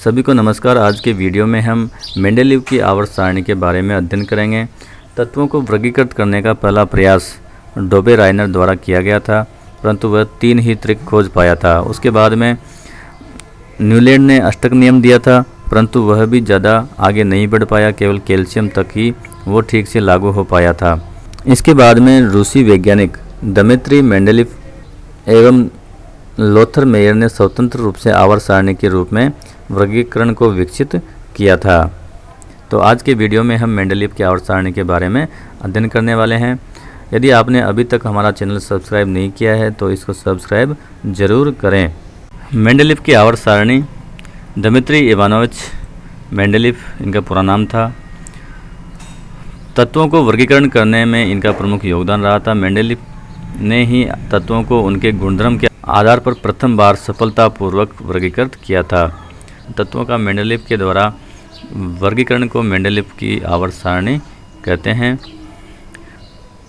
सभी को नमस्कार। आज के वीडियो में हम मेंडेलीव की आवर्त सारणी के बारे में अध्ययन करेंगे। तत्वों को वर्गीकृत करने का पहला प्रयास डोबे राइनर द्वारा किया गया था, परंतु वह 3 ही त्रिक खोज पाया था। उसके बाद में न्यूलैंड ने अष्टक नियम दिया था, परंतु वह भी ज़्यादा आगे नहीं बढ़ पाया, केवल कैल्शियम तक ही वो ठीक से लागू हो पाया था। इसके बाद में रूसी वैज्ञानिक दिमित्री मेंडेलीव एवं लोथर मेयर ने स्वतंत्र रूप से आवर्त सारणी के रूप में वर्गीकरण को विकसित किया था। तो आज के वीडियो में हम मेंडेलीव की आवर्त सारणी के बारे में अध्ययन करने वाले हैं। यदि आपने अभी तक हमारा चैनल सब्सक्राइब नहीं किया है तो इसको सब्सक्राइब जरूर करें। मेंडेलीव की आवर्त सारणी, दिमित्री इवानोविच मेंडेलीव इनका पूरा नाम था। तत्वों को वर्गीकरण करने में इनका प्रमुख योगदान रहा था। मेंडेलीव ने ही तत्वों को उनके गुणधर्म के आधार पर प्रथम बार सफलतापूर्वक वर्गीकृत किया था। तत्वों का मेंडेलीव के द्वारा वर्गीकरण को मेंडेलीव की आवर्त सारणी कहते हैं।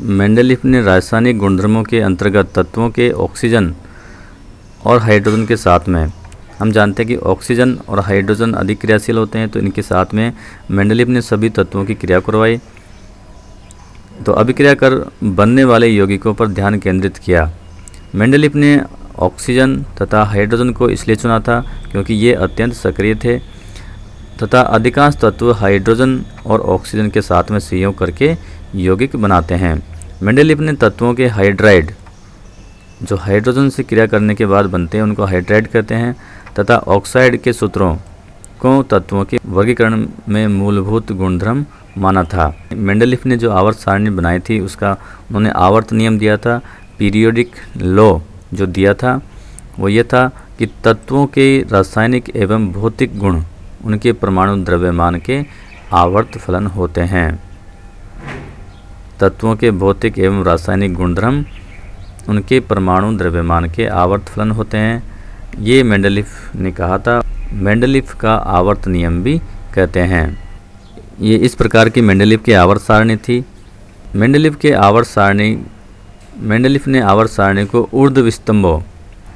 मेंडेलीव ने रासायनिक गुणधर्मों के अंतर्गत तत्वों के ऑक्सीजन और हाइड्रोजन के साथ में, हम जानते हैं कि ऑक्सीजन और हाइड्रोजन अधिक क्रियाशील होते हैं, तो इनके साथ में मेंडेलीव ने सभी तत्वों की क्रिया करवाई। तो अभिक्रिया कर बनने वाले यौगिकों पर ध्यान केंद्रित किया। मेंडेलीव ने ऑक्सीजन तथा हाइड्रोजन को इसलिए चुना था क्योंकि ये अत्यंत सक्रिय थे तथा अधिकांश तत्व हाइड्रोजन और ऑक्सीजन के साथ में संयोग करके यौगिक बनाते हैं। मेंडेलीव ने तत्वों के हाइड्राइड, जो हाइड्रोजन से क्रिया करने के बाद बनते हैं, उनको हाइड्राइड कहते हैं, तथा ऑक्साइड के सूत्रों को तत्वों के वर्गीकरण में मूलभूत गुणधर्म माना था। मेंडेलीव ने जो आवर्त सारणी बनाई थी उसका उन्होंने आवर्त नियम दिया था। पीरियोडिक लॉ जो दिया था वो ये था कि तत्वों के रासायनिक एवं भौतिक गुण उनके परमाणु द्रव्यमान के आवर्त फलन होते हैं। तत्वों के भौतिक एवं रासायनिक गुणधर्म उनके परमाणु द्रव्यमान के आवर्त फलन होते हैं। ये मेंडेलीव ने कहा था। मेंडेलीव का आवर्त नियम भी कहते हैं। ये इस प्रकार की मेंडेलीव की आवर्त सारणी थी। मेंडेलीव ने आवर्त सारणी को ऊर्ध्व स्तंभों,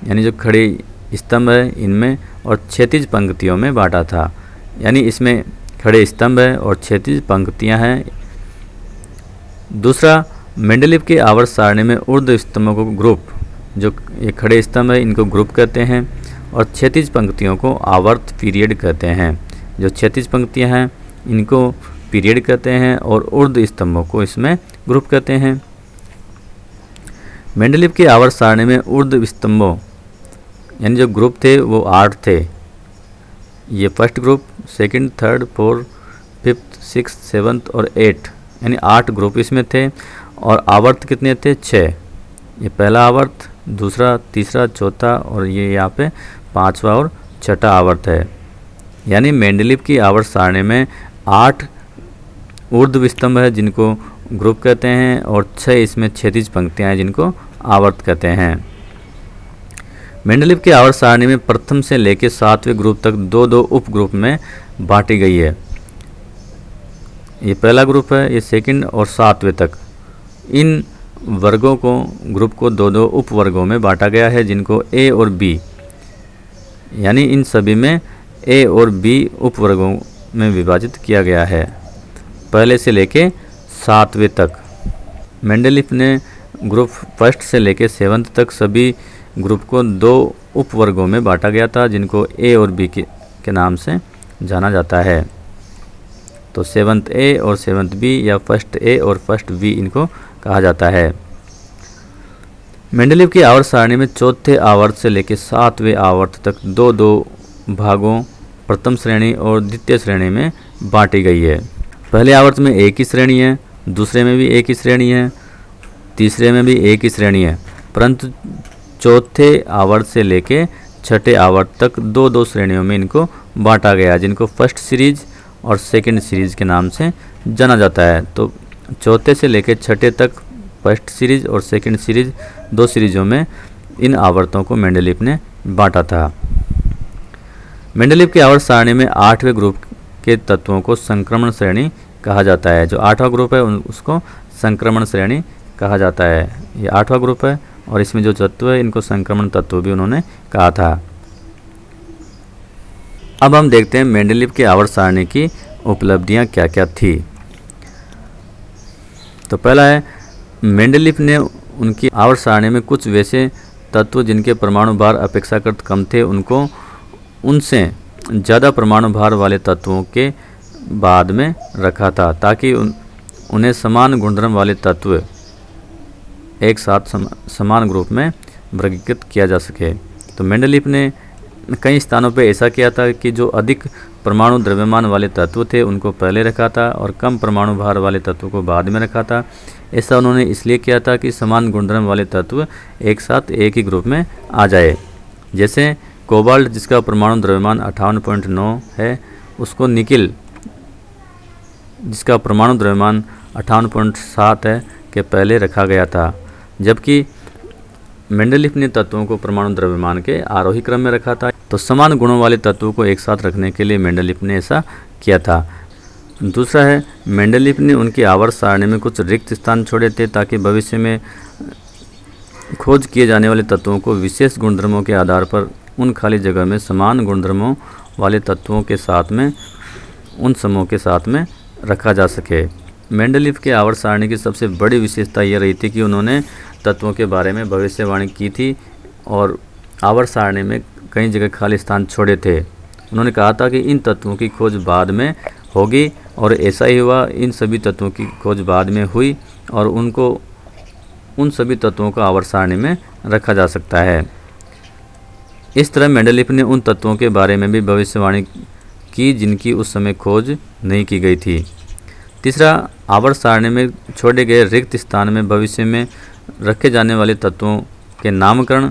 यानी जो खड़े स्तंभ है इनमें, और क्षैतिज पंक्तियों में बांटा था। यानी इसमें खड़े स्तंभ है और क्षैतिज पंक्तियां हैं। दूसरा, मेंडेलीव की आवर्त सारणी में ऊर्ध्व स्तंभों को ग्रुप, जो ये खड़े स्तंभ है इनको ग्रुप कहते हैं, और क्षैतिज पंक्तियों को आवर्त पीरियड कहते हैं। जो क्षैतिज पंक्तियां हैं इनको पीरियड कहते हैं और ऊर्ध्व स्तंभों को इसमें ग्रुप कहते हैं। मेंडेलीव की आवर्त सारणी में ऊर्ध्व स्तंभों यानी जो ग्रुप थे वो 8 थे। ये first group, second, third, fourth, fifth, six, seventh और 8, यानी 8 ग्रुप इसमें थे। और आवर्त कितने थे? 6। ये पहला आवर्त, दूसरा, तीसरा, चौथा और ये यहाँ पे 5वां और 6ठा आवर्त है। यानी मेंडेलीव की आवर्त सारणी में 8 ऊर्ध्व स्तंभ है जिनको ग्रुप कहते हैं, और 6 इसमें क्षैतिज पंक्तियां हैं जिनको आवर्त कहते हैं। मेंडेलीव की आवर्त सारणी में प्रथम से लेकर 7वें ग्रुप तक 2-2 उप ग्रुप में बांटी गई है। ये पहला ग्रुप है, ये सेकंड और 7वें तक। इन वर्गों को, ग्रुप को 2-2 उप वर्गों में बांटा गया है जिनको ए और बी, यानी इन सभी में ए और बी उप वर्गों में विभाजित किया गया है, पहले से लेके 7वें तक। मेंडेलीव ने ग्रुप फर्स्ट से लेके 7th तक सभी ग्रुप को 2 उप वर्गों में बांटा गया था जिनको ए और बी के नाम से जाना जाता है। तो 7th ए और 7th बी, या फर्स्ट ए और फर्स्ट बी इनको कहा जाता है। मेंडेलीव की आवर्त सारणी में चौथे आवर्त से लेकर 7वें आवर्त तक 2-2 भागों, प्रथम श्रेणी और द्वितीय श्रेणी में बांटी गई है। पहले आवर्त में एक ही श्रेणी है, दूसरे में भी एक ही श्रेणी है, तीसरे में भी एक ही श्रेणी है, परंतु चौथे आवर्त से लेके 6ठे आवर्त तक 2-2 श्रेणियों में इनको बांटा गया जिनको फर्स्ट सीरीज और सेकंड सीरीज के नाम से जाना जाता है। तो चौथे से लेके 6ठे तक फर्स्ट सीरीज और सेकंड सीरीज, 2 सीरीजों में इन आवर्तों को मेंडेलीव ने बांटा था। मेंडेलीव की आवर्त सारणी में 8वें ग्रुप के तत्वों को संक्रमण श्रेणी कहा जाता है। जो 8वां ग्रुप है उसको संक्रमण श्रेणी कहा जाता है। ये 8वां ग्रुप है और इसमें जो तत्व है इनको संक्रमण तत्व भी उन्होंने कहा था। अब हम देखते हैं मेंडलीव के आवर्त सारणी की उपलब्धियां क्या क्या थी। तो पहला है, मेंडलीव ने उनकी आवर्त सारणी में कुछ वैसे तत्व जिनके परमाणु भार अपेक्षाकृत कम थे उनसे ज़्यादा परमाणु भार वाले तत्वों के बाद में रखा था, ताकि उन्हें समान गुणधर्म वाले तत्व एक साथ समान ग्रुप में वर्गीकृत किया जा सके। तो मेंडलीव ने कई स्थानों पर ऐसा किया था कि जो अधिक परमाणु द्रव्यमान वाले तत्व थे उनको पहले रखा था और कम परमाणु भार वाले तत्वों को बाद में रखा था। ऐसा उन्होंने इसलिए किया था कि समान गुणधर्म वाले तत्व एक साथ एक ही ग्रुप में आ जाए। जैसे कोबाल्ट, जिसका परमाणु द्रव्यमान 58.9 है, उसको निकिल, जिसका परमाणु द्रव्यमान 58.7 है, के पहले रखा गया था, जबकि मेंडलीव ने तत्वों को परमाणु द्रव्यमान के आरोही क्रम में रखा था। तो समान गुणों वाले तत्वों को एक साथ रखने के लिए मेंडलीव ने ऐसा किया था। दूसरा है, मेंडलीव ने उनकी आवर्त सारणी में कुछ रिक्त स्थान छोड़े थे ताकि भविष्य में खोज किए जाने वाले तत्वों को विशेष गुणधर्मों के आधार पर उन खाली जगह में समान गुणधर्मों वाले तत्वों के साथ में उन समूह के साथ में रखा जा सके। मेंडलीव के आवर्त सारणी की सबसे बड़ी विशेषता यह रही थी कि उन्होंने तत्वों के बारे में भविष्यवाणी की थी और आवर्त सारणी में कई जगह खाली स्थान छोड़े थे। उन्होंने कहा था कि इन तत्वों की खोज बाद में होगी और ऐसा ही हुआ। इन सभी तत्वों की खोज बाद में हुई और उन सभी तत्वों को आवर्त सारणी में रखा जा सकता है। इस तरह मेंडलीव ने उन तत्वों के बारे में भी भविष्यवाणी की जिनकी उस समय खोज नहीं की गई थी। तीसरा, आवर्त सारणी में छोड़े गए रिक्त स्थान में भविष्य में रखे जाने वाले तत्वों के नामकरण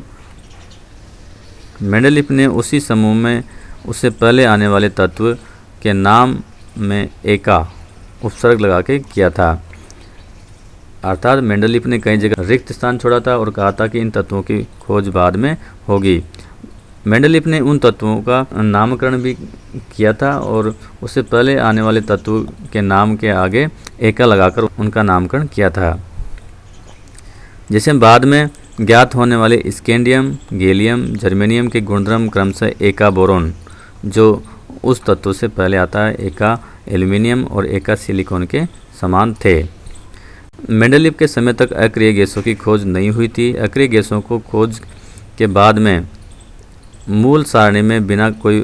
मेंडलीव ने उसी समूह में उससे पहले आने वाले तत्व के नाम में एका उपसर्ग लगा के किया था। अर्थात मेंडलीव ने कई जगह रिक्त स्थान छोड़ा था और कहा था कि इन तत्वों की खोज बाद में होगी। मेंडलीव ने उन तत्वों का नामकरण भी किया था और उससे पहले आने वाले तत्व के नाम के आगे एका लगाकर उनका नामकरण किया था। जैसे बाद में ज्ञात होने वाले स्कैंडियम, गैलियम, जर्मेनियम के गुणधर्म क्रमशः एका बोरोन, जो उस तत्व से पहले आता है, एका एल्यूमिनियम और एका सिलिकॉन के समान थे। मेंडलीव के समय तक अक्रिय गैसों की खोज नहीं हुई थी। अक्रिय गैसों को खोज के बाद में मूल सारणी में बिना कोई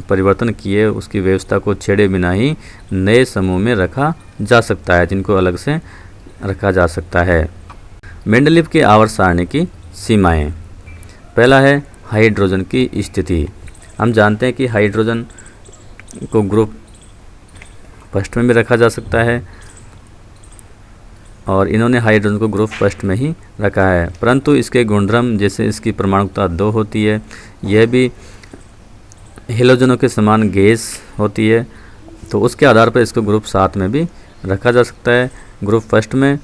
परिवर्तन किए उसकी व्यवस्था को छेड़े बिना ही नए समूह में रखा जा सकता है, जिनको अलग से रखा जा सकता है। मेंडलीव के आवर्त सारणी की सीमाएं। पहला है हाइड्रोजन की स्थिति। हम जानते हैं कि हाइड्रोजन को ग्रुप फर्स्ट में भी रखा जा सकता है और इन्होंने हाइड्रोजन को ग्रुप फर्स्ट में ही रखा है, परंतु इसके गुणधर्म जैसे इसकी परमाणुकता 2 होती है, यह भी हेलोजनों के समान गैस होती है, तो उसके आधार पर इसको ग्रुप 7 में भी रखा जा सकता है। ग्रुप फर्स्ट में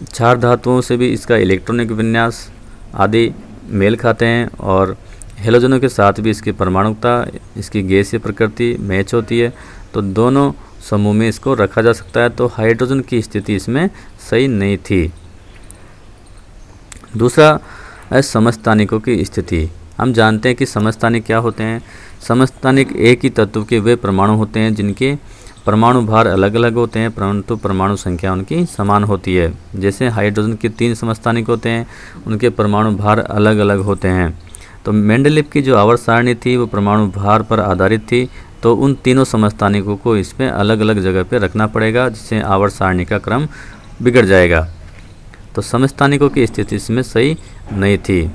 4 धातुओं से भी इसका इलेक्ट्रॉनिक विन्यास आदि मेल खाते हैं और हेलोजनों के साथ भी इसकी परमाणुकता, इसकी गैसीय प्रकृति मैच होती है, तो दोनों समूह में इसको रखा जा सकता है। तो हाइड्रोजन की स्थिति इसमें सही नहीं थी। दूसरा है समस्थानिकों की स्थिति। हम जानते हैं कि समस्थानिक क्या होते हैं। समस्थानिक एक ही तत्व के वे परमाणु होते हैं जिनके परमाणु भार अलग अलग होते हैं परंतु परमाणु संख्या उनकी समान होती है। जैसे हाइड्रोजन के 3 समस्थानिक होते हैं, उनके परमाणु भार अलग अलग होते हैं। तो मेंडलीव की जो आवर्त सारणी थी वो परमाणु भार पर आधारित थी, तो उन तीनों समस्थानिकों को इसमें अलग अलग जगह पे रखना पड़ेगा, जिससे आवर्त सारणी का क्रम बिगड़ जाएगा। तो समस्थानिकों की स्थिति इसमें सही नहीं थी।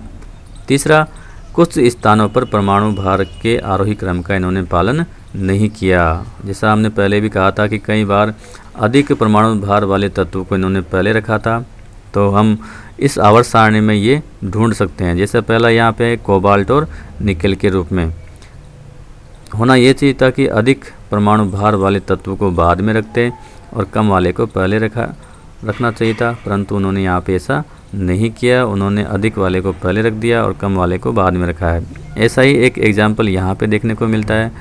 तीसरा, कुछ स्थानों पर परमाणु भार के आरोही क्रम का इन्होंने पालन नहीं किया। जैसा हमने पहले भी कहा था कि कई बार अधिक परमाणु भार वाले तत्व को इन्होंने पहले रखा था, तो हम इस आवर्त सारणी में ये ढूंढ सकते हैं। जैसे पहला यहाँ पे कोबाल्ट और निकेल के रूप में होना ये चाहिए था कि अधिक परमाणु भार वाले तत्व को बाद में रखते और कम वाले को पहले रखना चाहिए था, परंतु उन्होंने यहाँ पे ऐसा नहीं किया। उन्होंने अधिक वाले को पहले रख दिया और कम वाले को बाद में रखा है। ऐसा ही एक एग्जाम्पल यहाँ पे देखने को मिलता है।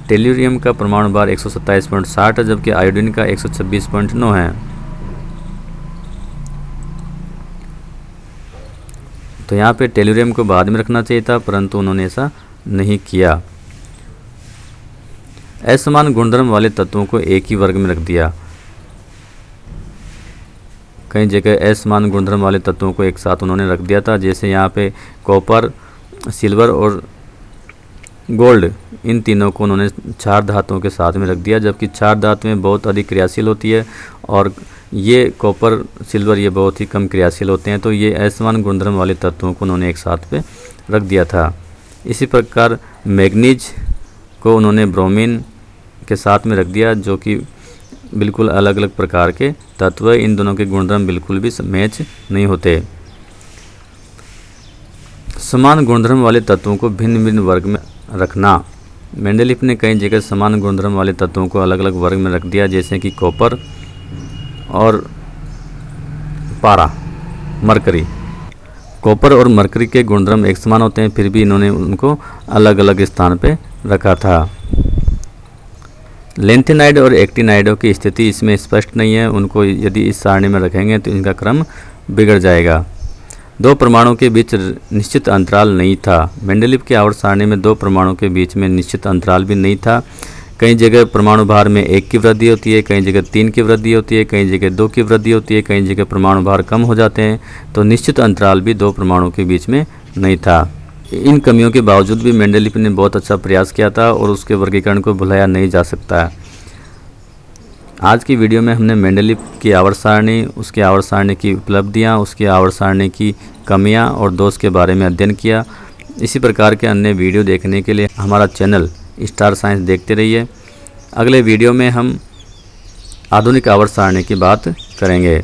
टेल्यूरियम का परमाणु भार 127.60 है, जबकि आयोडीन का 126.9 है। तो यहाँ पे टेल्यूरियम को बाद में रखना चाहिए था, परंतु उन्होंने ऐसा नहीं किया। असमान गुणधर्म वाले तत्वों को एक ही वर्ग में रख दिया। कई जगह असमान गुणधर्म वाले तत्वों को एक साथ उन्होंने रख दिया था, जैसे यहाँ पे कॉपर, सिल्वर और गोल्ड, इन तीनों को उन्होंने क्षार धातुओं के साथ में रख दिया, जबकि क्षार धातुएं बहुत अधिक क्रियाशील होती है और ये कॉपर, सिल्वर ये बहुत ही कम क्रियाशील होते हैं। तो ये असमान गुणधर्म वाले तत्वों को उन्होंने एक साथ पे रख दिया था। इसी प्रकार मैग्नीज को उन्होंने ब्रोमीन के साथ में रख दिया, जो कि बिल्कुल अलग अलग प्रकार के तत्व, इन दोनों के गुणधर्म बिल्कुल भी मैच नहीं होते। समान गुणधर्म वाले तत्वों को भिन्न भिन्न वर्ग में रखना। मेंडलीफ ने कई जगह समान गुणधर्म वाले तत्वों को अलग अलग वर्ग में रख दिया, जैसे कि कॉपर और पारा, मरकरी। कॉपर और मरकरी के गुणधर्म एक समान होते हैं, फिर भी इन्होंने उनको अलग अलग स्थान पे रखा था। लेंथेनाइड और एक्टिनाइडों की स्थिति इसमें स्पष्ट नहीं है, उनको यदि इस सारणी में रखेंगे तो इनका क्रम बिगड़ जाएगा। दो परमाणुओं के बीच निश्चित अंतराल नहीं था। मेंडलीफ की आवर्त सारणी में दो परमाणुओं के बीच में निश्चित अंतराल भी नहीं था। कई जगह परमाणु भार में 1 की वृद्धि होती है, कई जगह 3 की वृद्धि होती है, कई जगह 2 की वृद्धि होती है, कई जगह परमाणु भार कम हो जाते हैं। तो निश्चित अंतराल भी दो परमाणुओं के बीच में नहीं था। इन कमियों के बावजूद भी मेंडलीफ ने बहुत अच्छा प्रयास किया था और उसके वर्गीकरण को भुलाया नहीं जा सकता। आज की वीडियो में हमने मेंडलीफ की आवर्त सारणी, उसकी आवर्त सारणी की उपलब्धियाँ, उसकी आवर्त सारणी की कमियाँ और दोष के बारे में अध्ययन किया। इसी प्रकार के अन्य वीडियो देखने के लिए हमारा चैनल स्टार साइंस देखते रहिए। अगले वीडियो में हम आधुनिक आवर्त सारणी की बात करेंगे।